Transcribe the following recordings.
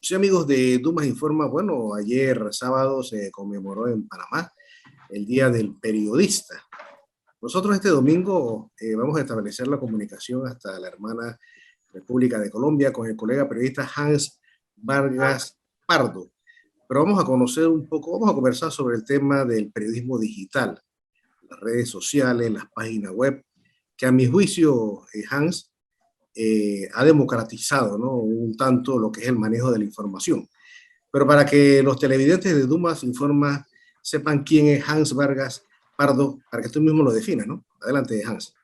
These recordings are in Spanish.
Sí, amigos de Dumas Informa, bueno, ayer sábado se conmemoró en Panamá el Día del Periodista. Nosotros este domingo vamos a establecer la comunicación hasta la hermana República de Colombia con el colega periodista Hans Vargas Pardo. Pero vamos a conocer un poco, vamos a conversar sobre el tema del periodismo digital, las redes sociales, las páginas web, que a mi juicio, Hans, ha democratizado, ¿no?, un tanto lo que es el manejo de la información. Pero para que los televidentes de Dumas Informa sepan quién es Hans Vargas Pardo, para que tú mismo lo definas, ¿no? Adelante, Hans.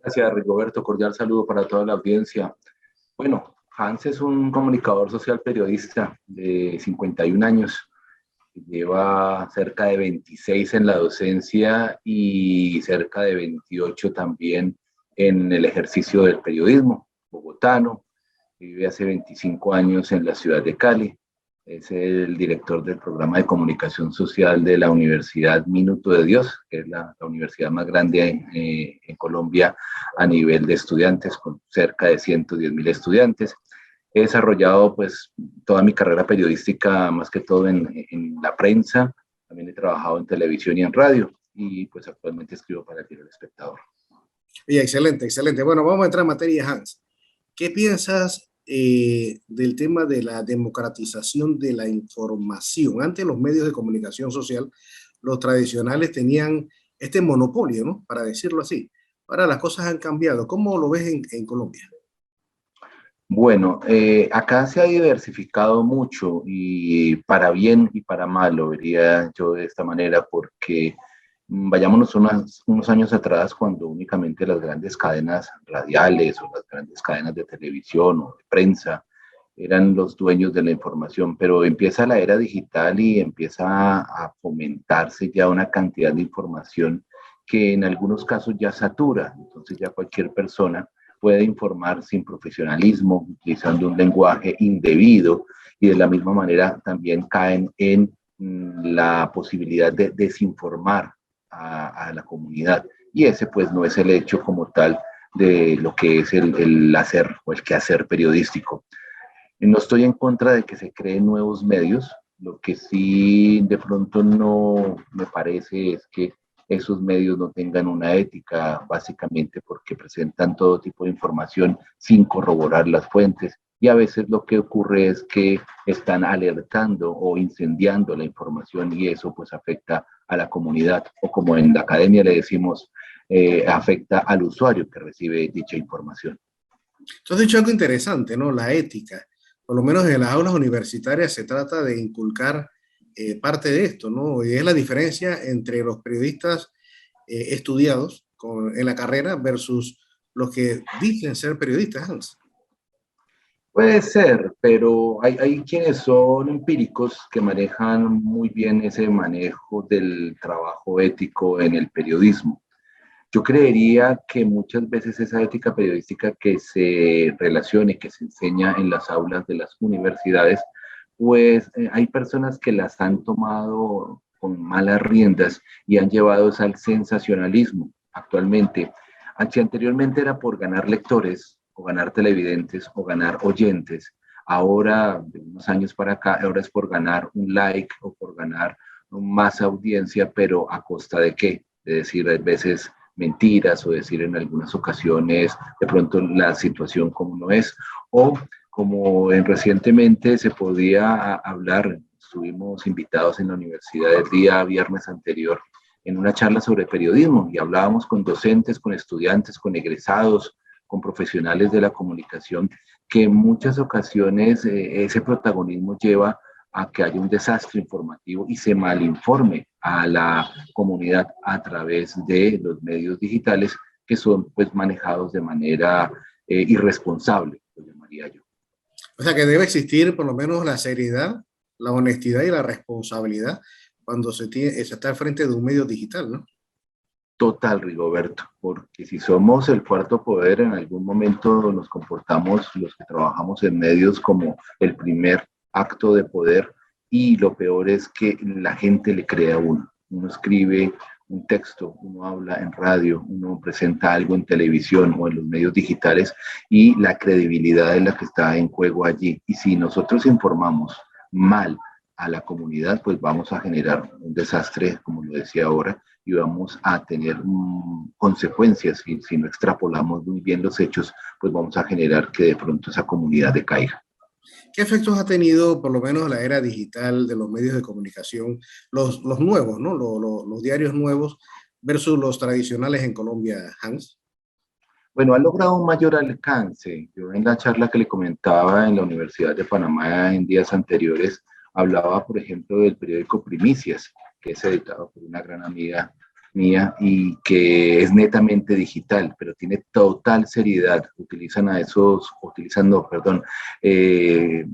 Gracias, Rigoberto. Cordial saludo para toda la audiencia. Bueno, Hans es un comunicador social periodista de 51 años. Lleva cerca de 26 en la docencia y cerca de 28 también en el ejercicio del periodismo. Bogotano, vive hace 25 años en la ciudad de Cali. Es el director del programa de comunicación social de la Universidad Minuto de Dios, que es la universidad más grande en Colombia a nivel de estudiantes, con cerca de 110.000 estudiantes. He desarrollado pues toda mi carrera periodística, más que todo en la prensa. También he trabajado en televisión y en radio, y pues actualmente escribo para el diario El Espectador. Oye, excelente, excelente. Bueno, vamos a entrar en materia, Hans. ¿Qué piensas del tema de la democratización de la información? Antes los medios de comunicación social, los tradicionales, tenían este monopolio, ¿no?, para decirlo así. Ahora las cosas han cambiado. ¿Cómo lo ves en Colombia? Bueno, acá se ha diversificado mucho, y para bien y para mal, lo vería yo de esta manera, porque vayámonos unos años atrás, cuando únicamente las grandes cadenas radiales o las grandes cadenas de televisión o de prensa eran los dueños de la información, pero empieza la era digital y empieza a fomentarse ya una cantidad de información que en algunos casos ya satura. Entonces ya cualquier persona puede informar sin profesionalismo, utilizando un lenguaje indebido, y de la misma manera también caen en la posibilidad de desinformar a la comunidad. Y ese pues no es el hecho como tal de lo que es el hacer o el quehacer periodístico. No estoy en contra de que se creen nuevos medios. Lo que sí de pronto no me parece es que esos medios no tengan una ética, básicamente porque presentan todo tipo de información sin corroborar las fuentes, y a veces lo que ocurre es que están alertando o incendiando la información, y eso pues afecta a la comunidad, o como en la academia le decimos, afecta al usuario que recibe dicha información. Tú has dicho algo interesante, ¿no? La ética. Por lo menos en las aulas universitarias se trata de inculcar parte de esto, ¿no? Y es la diferencia entre los periodistas estudiados en la carrera versus los que dicen ser periodistas, Hans. Puede ser, pero hay quienes son empíricos, que manejan muy bien ese manejo del trabajo ético en el periodismo. Yo creería que muchas veces esa ética periodística que se relaciona y que se enseña en las aulas de las universidades, pues hay personas que las han tomado con malas riendas y han llevado eso al sensacionalismo actualmente. Si anteriormente era por ganar lectores o ganar televidentes o ganar oyentes, ahora de unos años para acá, ahora es por ganar un like o por ganar más audiencia, pero ¿a costa de qué? De decir, a veces mentiras, o decir en algunas ocasiones de pronto la situación como no es, o como recientemente se podía hablar, estuvimos invitados en la universidad el día viernes anterior en una charla sobre periodismo, y hablábamos con docentes, con estudiantes, con egresados, con profesionales de la comunicación, que en muchas ocasiones ese protagonismo lleva a que haya un desastre informativo y se malinforme a la comunidad a través de los medios digitales, que son pues manejados de manera irresponsable, lo llamaría yo. O sea que debe existir por lo menos la seriedad, la honestidad y la responsabilidad cuando se está al frente de un medio digital, ¿no? Total, Rigoberto, porque si somos el cuarto poder, en algún momento nos comportamos los que trabajamos en medios como el primer acto de poder, y lo peor es que la gente le cree a uno. Uno escribe un texto, uno habla en radio, uno presenta algo en televisión o en los medios digitales y la credibilidad es la que está en juego allí. Y si nosotros informamos mal a la comunidad, pues vamos a generar un desastre, como lo decía ahora, y vamos a tener consecuencias. Si no extrapolamos muy bien los hechos, pues vamos a generar que de pronto esa comunidad decaiga. ¿Qué efectos ha tenido, por lo menos, la era digital de los medios de comunicación, los nuevos, ¿no? Los diarios nuevos versus los tradicionales en Colombia, Hans? Bueno, ha logrado un mayor alcance. Yo en la charla que le comentaba en la Universidad de Panamá en días anteriores, hablaba, por ejemplo, del periódico Primicias, que es editado por una gran amiga mía y que es netamente digital, pero tiene total seriedad. Eh,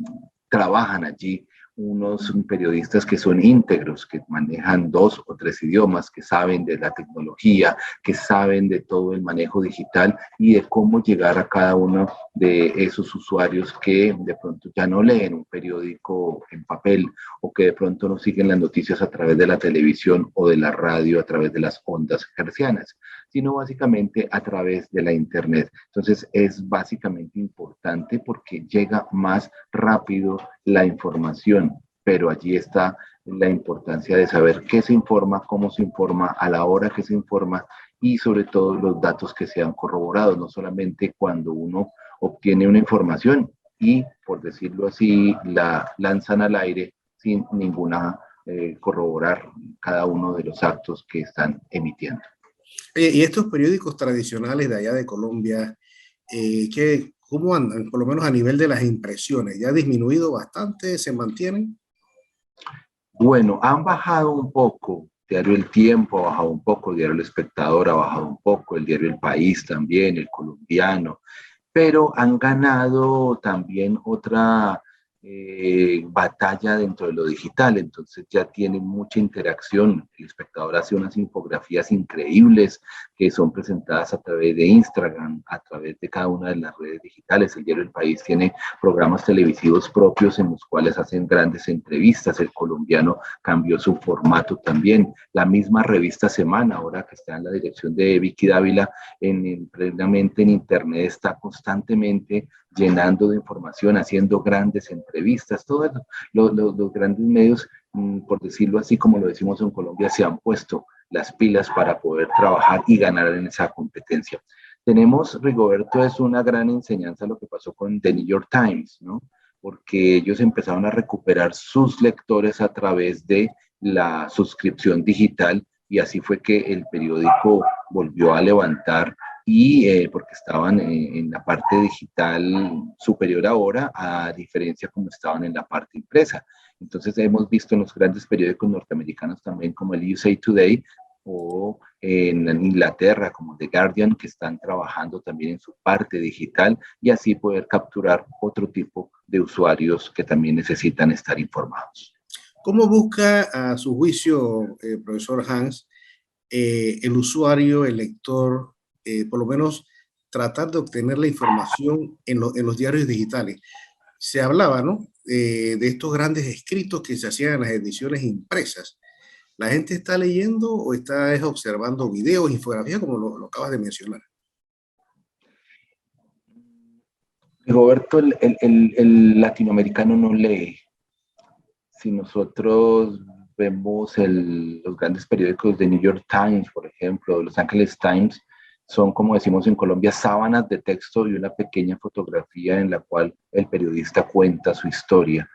Trabajan allí unos periodistas que son íntegros, que manejan 2 o 3 idiomas, que saben de la tecnología, que saben de todo el manejo digital y de cómo llegar a cada uno de esos usuarios que de pronto ya no leen un periódico en papel o que de pronto no siguen las noticias a través de la televisión o de la radio, a través de las ondas hercianas, sino básicamente a través de la internet. Entonces es básicamente importante porque llega más rápido la información, pero allí está la importancia de saber qué se informa, cómo se informa, a la hora que se informa y sobre todo los datos que sean corroborados, no solamente cuando uno obtiene una información y, por decirlo así, la lanzan al aire sin ninguna corroborar cada uno de los actos que están emitiendo. Y estos periódicos tradicionales de allá de Colombia, ¿cómo andan? Por lo menos a nivel de las impresiones, ¿ya ha disminuido bastante? ¿Se mantienen? Bueno, han bajado un poco. Diario El Tiempo ha bajado un poco, el Diario El Espectador ha bajado un poco, el Diario El País también, el Colombiano, pero han ganado también otra batalla dentro de lo digital, entonces ya tienen mucha interacción. El Espectador hace unas infografías increíbles que son presentadas a través de Instagram, a través de cada una de las redes digitales. El Diario El País tiene programas televisivos propios en los cuales hacen grandes entrevistas. El Colombiano cambió su formato también. La misma revista Semana, ahora que está en la dirección de Vicky Dávila, plenamente en Internet, está constantemente llenando de información, haciendo grandes entrevistas. Todos los grandes medios, por decirlo así, como lo decimos en Colombia, se han puesto las pilas para poder trabajar y ganar en esa competencia. Tenemos, Rigoberto, es una gran enseñanza lo que pasó con The New York Times, ¿no? Porque ellos empezaron a recuperar sus lectores a través de la suscripción digital y así fue que el periódico volvió a levantar y porque estaban en la parte digital superior ahora, a diferencia como estaban en la parte impresa. Entonces hemos visto en los grandes periódicos norteamericanos también como el USA Today o en Inglaterra como The Guardian, que están trabajando también en su parte digital y así poder capturar otro tipo de usuarios que también necesitan estar informados. ¿Cómo busca a su juicio, profesor Hans, el usuario, el lector, por lo menos tratar de obtener la información en los diarios digitales? Se hablaba, ¿no? De estos grandes escritos que se hacían en las ediciones impresas. ¿La gente está leyendo o está observando videos, infografías, como lo acabas de mencionar? Roberto, el latinoamericano no lee. Si nosotros vemos los grandes periódicos de New York Times, por ejemplo, Los Angeles Times, son, como decimos en Colombia, sábanas de texto y una pequeña fotografía en la cual el periodista cuenta su historia.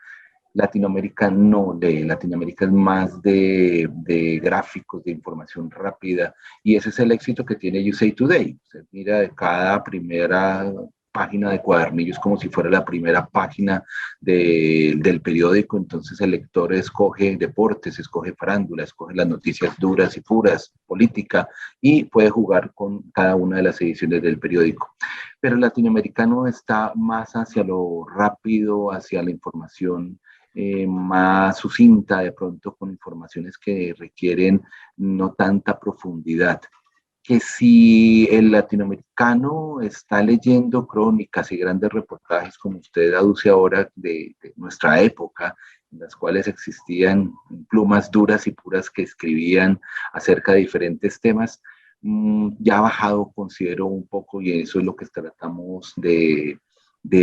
Latinoamérica no lee, Latinoamérica es más de gráficos, de información rápida, y ese es el éxito que tiene USA Today. Se mira de cada primera página de cuadernillos como si fuera la primera página del periódico, entonces el lector escoge deportes, escoge farándula, escoge las noticias duras y puras, política, y puede jugar con cada una de las ediciones del periódico. Pero el latinoamericano está más hacia lo rápido, hacia la información más sucinta, de pronto con informaciones que requieren no tanta profundidad. Que si el latinoamericano está leyendo crónicas y grandes reportajes, como usted aduce ahora de nuestra época, en las cuales existían plumas duras y puras que escribían acerca de diferentes temas, ya ha bajado, considero, un poco, y eso es lo que tratamos de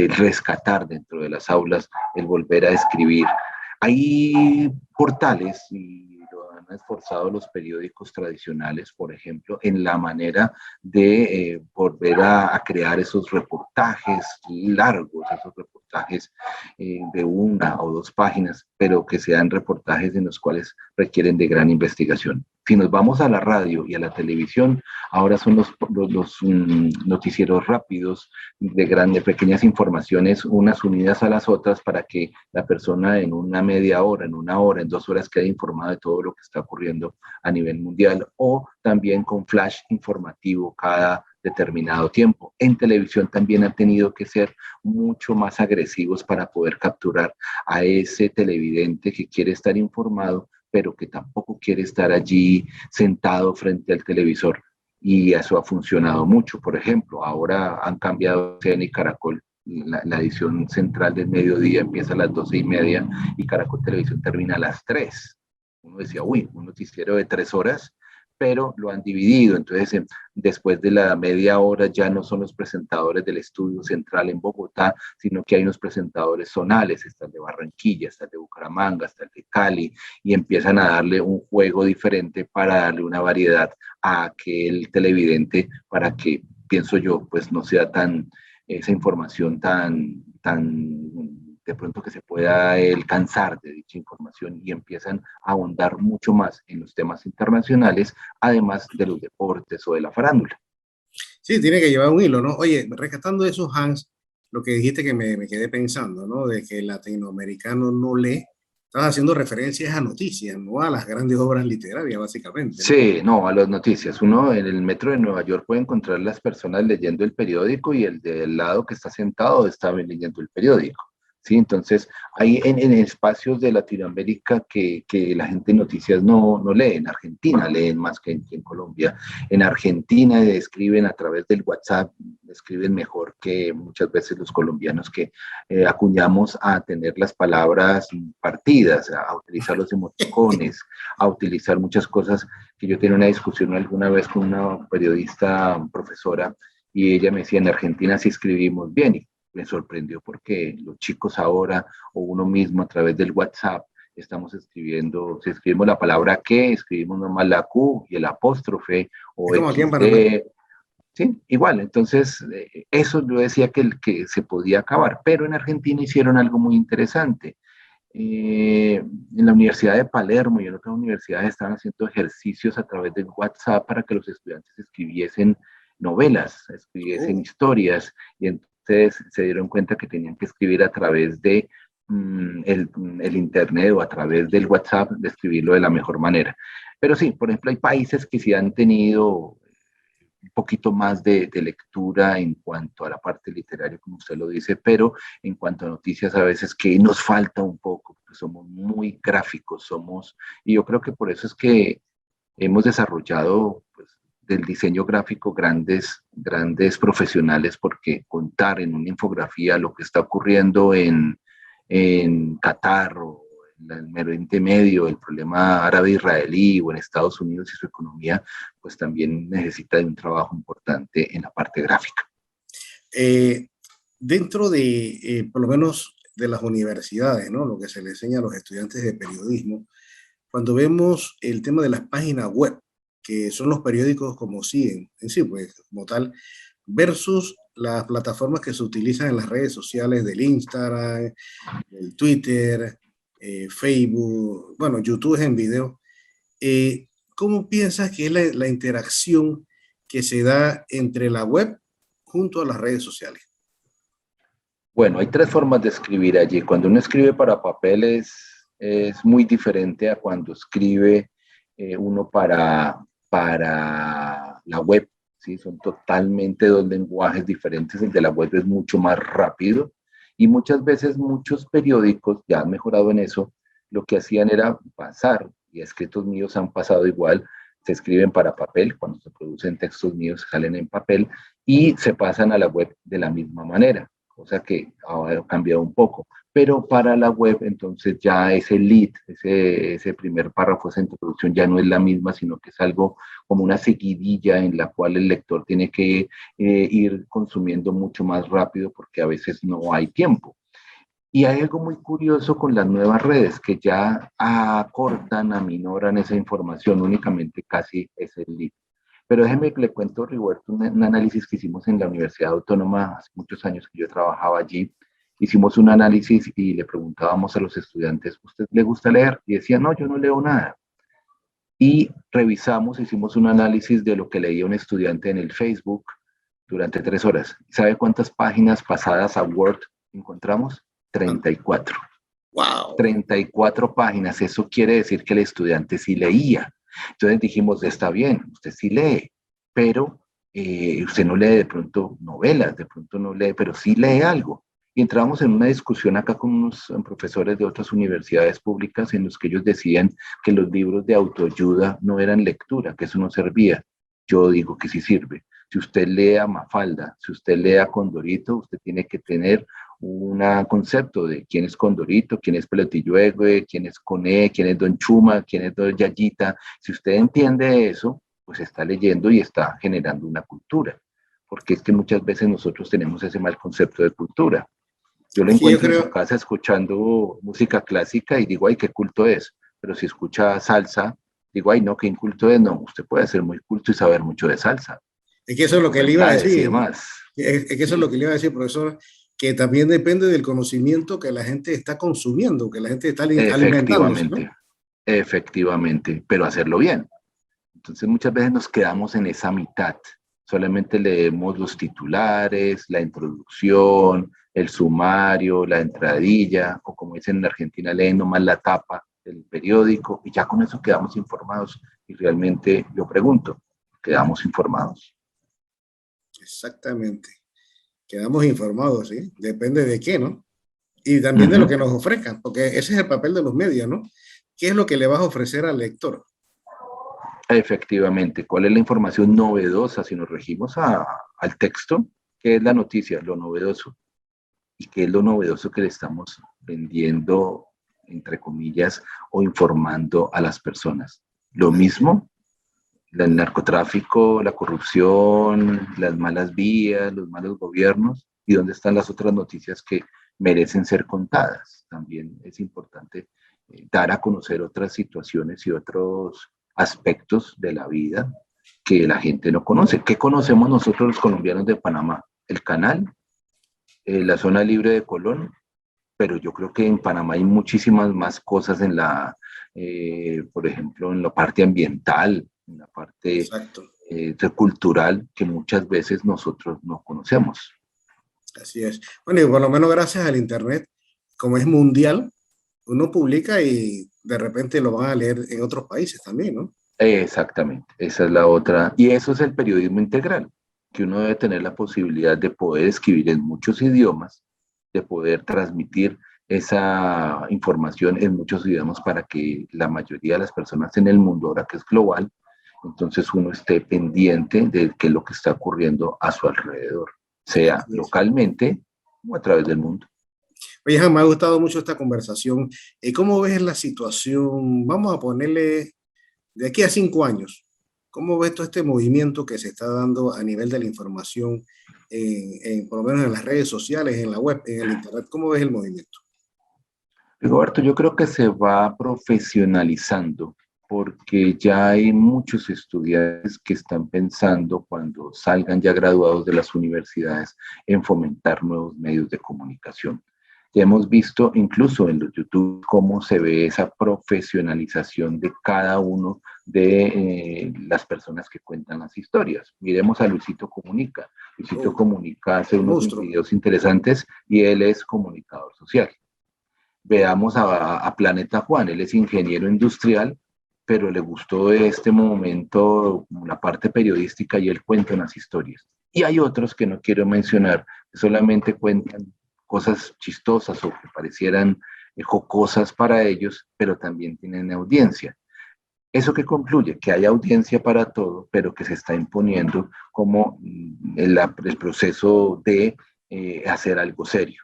rescatar dentro de las aulas, el volver a escribir. Hay portales y lo han esforzado los periódicos tradicionales, por ejemplo, en la manera de volver a crear esos reportajes largos, esos reportajes de 1 o 2 páginas, pero que sean reportajes en los cuales requieren de gran investigación. Si nos vamos a la radio y a la televisión, ahora son los noticieros rápidos de pequeñas informaciones, unas unidas a las otras, para que la persona en una media hora, en 1 hora, en 2 horas quede informada de todo lo que está ocurriendo a nivel mundial, o también con flash informativo cada determinado tiempo. En televisión también han tenido que ser mucho más agresivos para poder capturar a ese televidente que quiere estar informado, pero que tampoco quiere estar allí sentado frente al televisor. Y eso ha funcionado mucho. Por ejemplo, ahora han cambiado CN y Caracol. La edición central del mediodía empieza a las 12:30 y Caracol Televisión termina a las 3. Uno decía, uy, un noticiero de 3 horas, pero lo han dividido. Entonces, después de la media hora ya no son los presentadores del estudio central en Bogotá, sino que hay unos presentadores zonales, está el de Barranquilla, está el de Bucaramanga, está el de Cali, y empiezan a darle un juego diferente para darle una variedad a aquel televidente, para que, pienso yo, pues no sea esa información tan de pronto que se pueda él cansar de dicha información, y empiezan a ahondar mucho más en los temas internacionales, además de los deportes o de la farándula. Sí, tiene que llevar un hilo, ¿no? Oye, rescatando eso, Hans, lo que dijiste que me quedé pensando, ¿no? De que el latinoamericano no lee, estás haciendo referencias a noticias, no a las grandes obras literarias, básicamente, ¿no? Sí, no, a las noticias. Uno en el metro de Nueva York puede encontrar las personas leyendo el periódico, y el del lado que está sentado está leyendo el periódico. Sí, entonces hay en espacios de Latinoamérica que la gente en noticias no lee. En Argentina leen más que en Colombia. En Argentina escriben a través del WhatsApp, escriben mejor que muchas veces los colombianos, que acuñamos a tener las palabras partidas, a utilizar los emoticones, a utilizar muchas cosas. Que yo tenía una discusión alguna vez con una periodista, profesora, y ella me decía, en Argentina sí escribimos bien, y me sorprendió porque los chicos ahora, o uno mismo a través del WhatsApp, estamos escribiendo, si escribimos la palabra que, escribimos nomás la Q y el apóstrofe, Es o como aquí en Panamá. XD, sí, igual. Entonces, eso yo decía que se podía acabar, pero en Argentina hicieron algo muy interesante. En la Universidad de Palermo y en otras universidades estaban haciendo ejercicios a través del WhatsApp para que los estudiantes escribiesen novelas, escribiesen Oh, historias, y entonces se dieron cuenta que tenían que escribir a través de el Internet, o a través del WhatsApp, de escribirlo de la mejor manera. Pero sí, por ejemplo, hay países que sí han tenido un poquito más de lectura en cuanto a la parte literaria, como usted lo dice, pero en cuanto a noticias a veces que nos falta un poco, porque somos muy gráficos, y yo creo que por eso es que hemos desarrollado, pues, del diseño gráfico grandes profesionales, porque contar en una infografía lo que está ocurriendo en Qatar, o en el Oriente Medio, el problema árabe-israelí, o en Estados Unidos y su economía, pues también necesita de un trabajo importante en la parte gráfica. eh, dentro de, por lo menos, de las universidades, ¿no? Lo que se le enseña a los estudiantes de periodismo, cuando vemos el tema de las páginas web, que son los periódicos como siguen, en sí, pues, como tal, versus las plataformas que se utilizan en las redes sociales del Instagram, del Twitter, Facebook, bueno, YouTube es en video. ¿Cómo piensas que es la interacción que se da entre la web junto a las redes sociales? Bueno, hay 3 formas de escribir allí. Cuando uno escribe para papel es muy diferente a cuando escribe uno para la web, ¿sí? Son totalmente 2 lenguajes diferentes. El de la web es mucho más rápido, y muchas veces muchos periódicos ya han mejorado en eso. Lo que hacían era pasar, y escritos míos han pasado igual, se escriben para papel, cuando se producen textos míos salen en papel, y se pasan a la web de la misma manera. cosa que ahora ha cambiado un poco. Pero para la web, entonces ya ese lead, ese primer párrafo, esa introducción ya no es la misma, sino que es algo como una seguidilla en la cual el lector tiene que ir consumiendo mucho más rápido porque a veces no hay tiempo. Y hay algo muy curioso con las nuevas redes que ya acortan, aminoran esa información, únicamente casi es el lead. Pero déjeme que le cuento, Rigoberto, un análisis que hicimos en la Universidad Autónoma hace muchos años que yo trabajaba allí. Hicimos un análisis y le preguntábamos a los estudiantes, ¿usted le gusta leer? Y decían, no, yo no leo nada. Y revisamos, hicimos un análisis de lo que leía un estudiante en el Facebook durante 3 horas. ¿Sabe cuántas páginas pasadas a Word encontramos? 34. Wow. 34 páginas. Eso quiere decir que el estudiante sí leía. Entonces dijimos, está bien, usted sí lee, pero usted no lee de pronto novelas, de pronto no lee, pero sí lee algo. Y entramos en una discusión acá con unos profesores de otras universidades públicas en los que ellos decían que los libros de autoayuda no eran lectura, que eso no servía. Yo digo que sí sirve. Si usted lee a Mafalda, si usted lee a Condorito, usted tiene que tener un concepto de quién es Condorito, quién es Pelotilluegue, quién es Coné, quién es Don Chuma, quién es Don Yayita. Si usted entiende eso, pues está leyendo y está generando una cultura. Porque es que muchas veces nosotros tenemos ese mal concepto de cultura. Yo lo Es que yo encuentro en su creo, casa escuchando música clásica y digo, ay, qué culto es. Pero si escucha salsa, digo, ay, no, qué inculto es. No, usted puede ser muy culto y saber mucho de salsa, es que eso es de lo que le iba a verdades y decir. demás. Es que eso es lo Sí, que le iba a decir, profesor, que también depende del conocimiento que la gente está consumiendo, que la gente está alimentándose, ¿no? efectivamente, efectivamente, pero hacerlo bien. Entonces muchas veces nos quedamos en esa mitad. Solamente leemos los titulares, la introducción, el sumario, la entradilla, o como dicen en Argentina, leen nomás la tapa del periódico y ya con eso quedamos informados. Y realmente yo pregunto, ¿quedamos informados? Exactamente. Quedamos informados, ¿sí? Depende de qué, ¿no? Y Uh también de lo -huh. que nos ofrezcan, porque ese es el papel de los medios, ¿no? ¿Qué es lo que le vas a ofrecer al lector? Efectivamente, ¿cuál es la información novedosa si nos regimos al texto? ¿Qué es la noticia? Lo novedoso. ¿Y qué es lo novedoso que le estamos vendiendo, entre comillas, o informando a las personas? Lo Así es. mismo, el narcotráfico, la corrupción, las malas vías, los malos gobiernos, y dónde están las otras noticias que merecen ser contadas. También es importante dar a conocer otras situaciones y otros aspectos de la vida que la gente no conoce. ¿Qué conocemos nosotros los colombianos de Panamá? El canal, la zona libre de Colón, pero yo creo que en Panamá hay muchísimas más cosas en por ejemplo, en la parte ambiental, en la parte Exacto. cultural que muchas veces nosotros no conocemos. Así es. Bueno, y por lo menos gracias al Internet, como es mundial, uno publica y de repente lo van a leer en otros países también, ¿no? Exactamente, esa es la otra. Y eso es el periodismo integral, que uno debe tener la posibilidad de poder escribir en muchos idiomas, de poder transmitir esa información en muchos idiomas para que la mayoría de las personas en el mundo, ahora que es global, entonces uno esté pendiente de qué es lo que está ocurriendo a su alrededor, sea Así es. localmente o a través del mundo. Oye, Jan, me ha gustado mucho esta conversación. ¿Cómo ves la situación? Vamos a ponerle de aquí a 5 años. ¿Cómo ves todo este movimiento que se está dando a nivel de la información, por lo menos en las redes sociales, en la web, en el Internet? ¿Cómo ves el movimiento? Rigoberto, yo creo que se va profesionalizando porque ya hay muchos estudiantes que están pensando cuando salgan ya graduados de las universidades en fomentar nuevos medios de comunicación. Ya hemos visto incluso en los YouTube cómo se ve esa profesionalización de cada uno de las personas que cuentan las historias. Miremos a Luisito Comunica. Luisito Oh, Comunica hace unos monstruo. videos interesantes y él es comunicador social. Veamos a Planeta Juan, él es ingeniero industrial, pero le gustó este momento, la parte periodística, y él cuenta unas historias. Y hay otros que no quiero mencionar, que solamente cuentan cosas chistosas o que parecieran jocosas para ellos, pero también tienen audiencia. ¿Eso que concluye? Que hay audiencia para todo, pero que se está imponiendo como el proceso de hacer algo serio.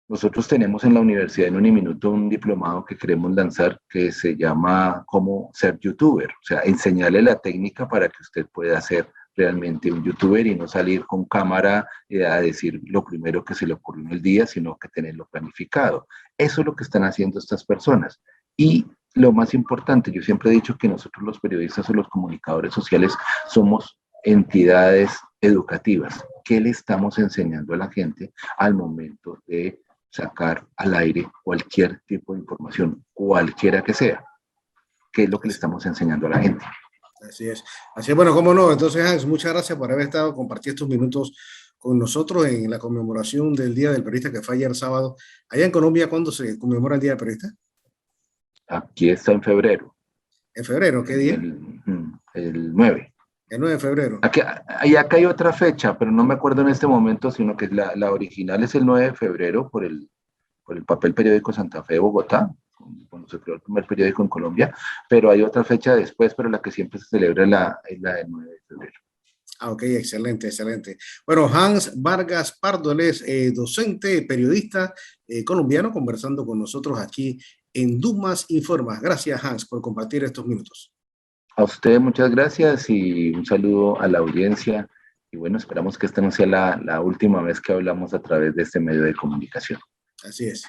Nosotros tenemos en la universidad en Uniminuto un diplomado que queremos lanzar que se llama Cómo ser youtuber, o sea, enseñarle la técnica para que usted pueda ser realmente un youtuber y no salir con cámara a decir lo primero que se le ocurrió en el día, sino que tenerlo planificado. Eso es lo que están haciendo estas personas. Y lo más importante, yo siempre he dicho que nosotros los periodistas o los comunicadores sociales somos entidades educativas. ¿Qué le estamos enseñando a la gente al momento de sacar al aire cualquier tipo de información, cualquiera que sea? ¿Qué es lo que le estamos enseñando a la gente? Así es. Así es, bueno, cómo no. Entonces, Hans, muchas gracias por haber estado, compartiendo estos minutos con nosotros en la conmemoración del Día del Periodista que fue ayer sábado. Allá en Colombia, ¿cuándo se conmemora el Día del Periodista? Aquí está en febrero. ¿En febrero? ¿Qué día? El 9. El 9 de febrero. Acá hay otra fecha, pero no me acuerdo en este momento, sino que la original es el 9 de febrero por el papel periódico Santa Fe de Bogotá, cuando se creó el primer periódico en Colombia, pero hay otra fecha después, pero la que siempre se celebra es la del 9 de febrero. Ah, ok, excelente, excelente. Bueno, Hans Vargas Pardo, él es docente, periodista colombiano, conversando con nosotros aquí en Dumas Informa. Gracias, Hans, por compartir estos minutos. A usted muchas gracias y un saludo a la audiencia. Y bueno, esperamos que esta no sea la última vez que hablamos a través de este medio de comunicación. Así es.